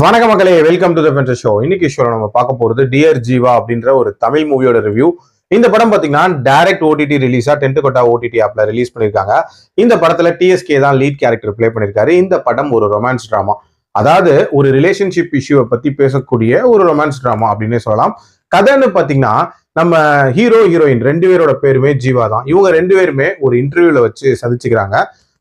வணக்க மக்களே, welcome to the venture show. இன்னைக்கு ஷோல நம்ம பார்க்க போறது டியர் ஜீவா அப்படின்ற ஒரு தமிழ் மூவியோட ரிவ்யூ. இந்த படம் பாத்தீங்கன்னா டைரக்ட் ஓடிடி ரிலீஸா டென்ட் கொட்டா ஓடிடி ஆப்ல ரிலீஸ் பண்ணிருக்காங்க. இந்த படத்துல டிஎஸ்கே தான் லீட் கேரக்டர் பிளே பண்ணிருக்காரு. இந்த படம் ஒரு ரொமான்ஸ் டிராமா, அதாவது ஒரு ரிலேஷன்ஷிப் இஷ்யூவை பத்தி பேசக்கூடிய ஒரு ரொமான்ஸ் டிராமா அப்படின்னே சொல்லலாம். கதைன்னு பாத்தீங்கன்னா நம்ம ஹீரோ ஹீரோயின் ரெண்டு பேரோட பேருமே ஜீவா தான். இவங்க ரெண்டு பேருமே ஒரு இன்டர்வியூல வச்சு சந்திச்சுக்கிறாங்க.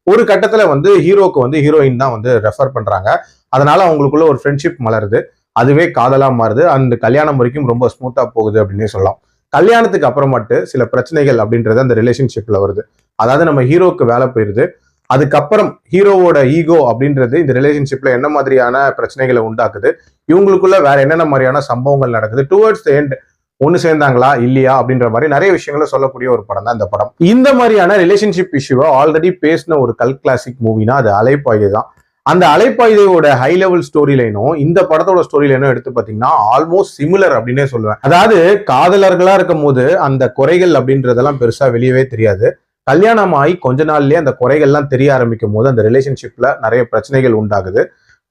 ஒரு கட்டத்துல ஹீரோக்கு ஹீரோயின் தான் ரெஃபர் பண்றாங்க. அதனால அவங்களுக்குள்ள ஒரு ஃப்ரெண்ட்ஷிப் மலருது. அதுவே காதலா மாறுது. அந்த கல்யாணம் வரைக்கும் ரொம்ப ஸ்மூத்தா போகுது அப்படின்னே சொல்லலாம். கல்யாணத்துக்கு அப்புறமட்டு சில பிரச்சனைகள் அப்படின்றது அந்த ரிலேஷன்ஷிப்ல வருது. அதாவது நம்ம ஹீரோக்கு வேலை போயிருது. அதுக்கப்புறம் ஹீரோவோட ஈகோ அப்படின்றது இந்த ரிலேஷன்ஷிப்ல என்ன மாதிரியான பிரச்சனைகளை உண்டாக்குது, இவங்களுக்குள்ள வேற என்னென்ன மாதிரியான சம்பவங்கள் நடக்குது, டுவர்ட்ஸ் த எண்ட் ஒன்னு சேர்ந்தாங்களா இல்லையா அப்படின்ற மாதிரி நிறைய விஷயங்களை சொல்லக்கூடிய ஒரு படம் தான் இந்த படம். இந்த மாதிரியான ரிலேஷன்ஷிப் இஷ்யூவை ஆல்ரெடி பேசின ஒரு கல் கிளாசிக் மூவினா அது அலைப்பாயுதை தான். அந்த அலைப்பாயுதையோட ஹை லெவல் ஸ்டோரி லைனும் இந்த படத்தோட ஸ்டோரி லைனும் எடுத்து பாத்தீங்கன்னா ஆல்மோஸ்ட் சிமிலர் அப்படின்னே சொல்லுவேன். அதாவது காதலர்களா இருக்கும் போது அந்த குறைகள் அப்படின்றதெல்லாம் பெருசா வெளியவே தெரியாது. கல்யாணம் ஆகி கொஞ்ச நாள்லயே அந்த குறைகள்லாம் தெரிய ஆரம்பிக்கும் போது அந்த ரிலேஷன்ஷிப்ல நிறைய பிரச்சனைகள் உண்டாகுது.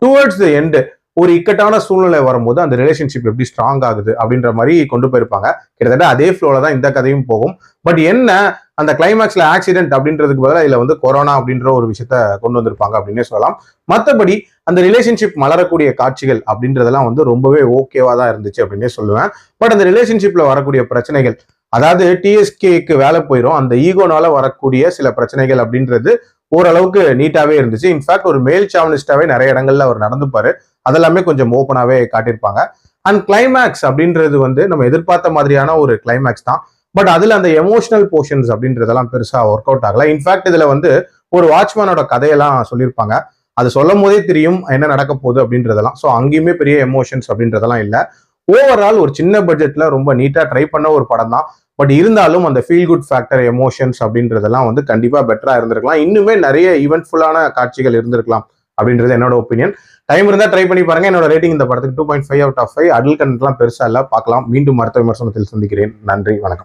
டுவர்ட்ஸ் த எண்ட் ஒரு இக்கட்டான சூழ்நிலை வரும்போது அந்த ரிலேஷன்ஷிப் எப்படி ஸ்ட்ராங் ஆகுது அப்படின்ற மாதிரி கொண்டு போயிருப்பாங்க. கிட்டத்தட்ட அதே ஃப்ளோல தான் இந்த கதையும் போகும். பட் என்ன, அந்த கிளைமேக்ஸ்ல ஆக்சிடென்ட் அப்படின்றதுக்கு பதிலாக இதுல கொரோனா அப்படின்ற ஒரு விஷயத்த கொண்டு வந்திருப்பாங்க அப்படின்னே சொல்லலாம். மற்றபடி அந்த ரிலேஷன்ஷிப் மலரக்கூடிய காட்சிகள் அப்படின்றதெல்லாம் ரொம்பவே ஓகேவா தான் இருந்துச்சு அப்படின்னே சொல்லுவேன். பட் அந்த ரிலேஷன்ஷிப்ல வரக்கூடிய பிரச்சனைகள், அதாவது டிஎஸ்கேக்கு வேலை போயிடும், அந்த ஈகோனால வரக்கூடிய சில பிரச்சனைகள் அப்படின்றது ஓரளவுக்கு நீட்டாவே இருந்துச்சு. இன்ஃபேக்ட் ஒரு மேல் சாவனிஸ்டாவே நிறைய இடங்கள்ல அவர் நடந்துப்பாரு. அதெல்லாமே கொஞ்சம் ஓப்பனாவே காட்டியிருப்பாங்க. அண்ட் கிளைமேக்ஸ் அப்படின்றது நம்ம எதிர்பார்த்த மாதிரியான ஒரு கிளைமேக்ஸ் தான். பட் அதுல அந்த எமோஷனல் போர்ஷன்ஸ் அப்படின்றதெல்லாம் பெருசா ஒர்க் அவுட் ஆகல. இன்ஃபேக்ட் இதுல ஒரு வாட்ச்மேனோட கதையெல்லாம் சொல்லியிருப்பாங்க. அது சொல்லும் போதே தெரியும் என்ன நடக்க போகுது அப்படின்றதெல்லாம். ஸோ அங்கேயுமே பெரிய எமோஷன்ஸ் அப்படின்றதெல்லாம் இல்லை. ஓவரால் ஒரு சின்ன பட்ஜெட்ல ரொம்ப நீட்டா ட்ரை பண்ண ஒரு படம் தான். பட் இருந்தாலும் அந்த ஃபீல் குட் ஃபேக்டர், எமோஷன்ஸ் அப்படின்றதெல்லாம் கண்டிப்பா பெட்டரா இருந்திருக்கலாம். இன்னுமே நிறைய ஈவென்ட்ஃபுல்லான காட்சிகள் இருந்திருக்கலாம் அப்படின்றது என்னோட ஒப்பீனியன். டைம் இருந்தா ட்ரை பண்ணி பாருங்க. என்னோட ரேட்டிங் இந்த படத்துக்கு 2.5 out of 5. அடல் கண்டென்ட்லாம் பெருசா இல்ல, பார்க்கலாம். மீண்டும் அடுத்த விமர்சனத்தில் சந்திக்கிறேன். நன்றி, வணக்கம்.